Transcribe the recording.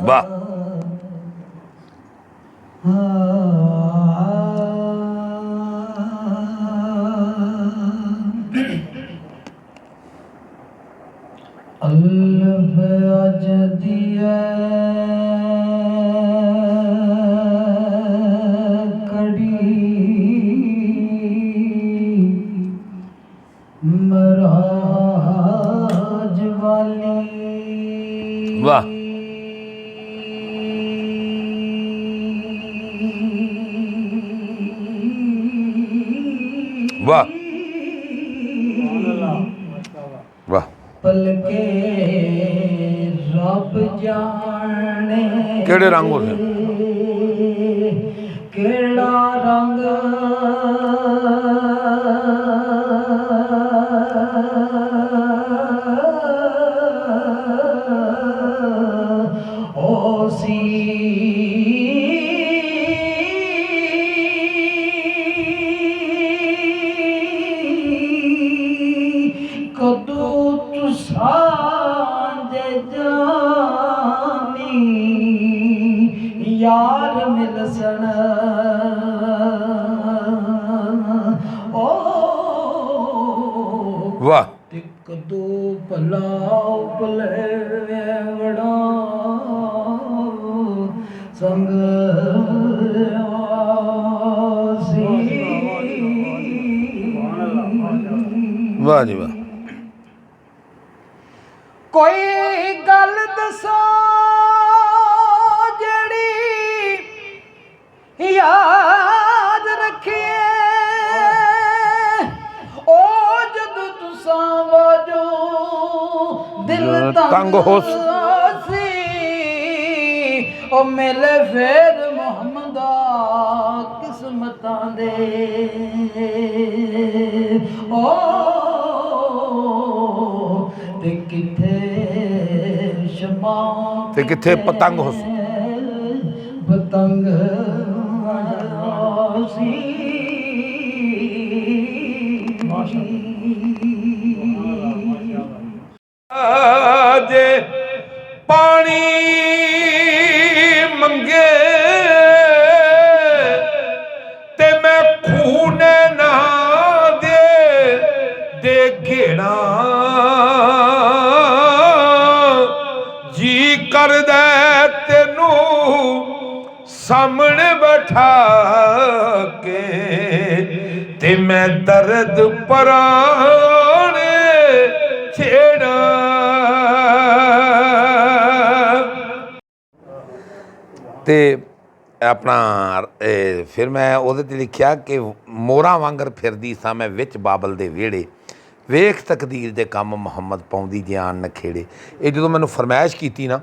वाह अल्लाह अज दिया कड़ी महाराज वाली वाह वाह वाह पलके रब जाने केड़े रंग होते केड़ा रंग ओ सी कदू तुसा दे जानी यार मिलसन ओ वाह ते कदू भला भलेवड़ा संग वाह जी वाह कोई गल दसो जड़ी याद रखिए ओ जद तुसां वाजो दिल तंग होस सी ओ मिले फिर मोहम्मदा किस्मतां दे ओ ते किथे शमा ते किथे पतंग होस पतंग सी जे पानी मंगे ते मैं खूने ना दे घेड़ा जी कर दे तेनू सामने बैठा के ते मैं दर्द पराने छेड़ा ते अपना फिर मैं ਉਹਦੇ ਤੇ ਲਿਖਿਆ ਕਿ ਮੋਰਾਂ ਵਾਂਗਰ ਫਿਰਦੀ ਸਾਂ ਮੈਂ ਵਿੱਚ ਬਾਬਲ ਦੇ ਵਿਹੜੇ ਵੇਖ ਤਕਦੀਰ ਦੇ ਕੰਮ ਮੁਹੰਮਦ ਪਾਉਂਦੀ ਜਾਨ ਨਖੇੜੇ। ਇਹ ਜਦੋਂ ਮੈਨੂੰ ਫਰਮਾਇਸ਼ ਕੀਤੀ ਨਾ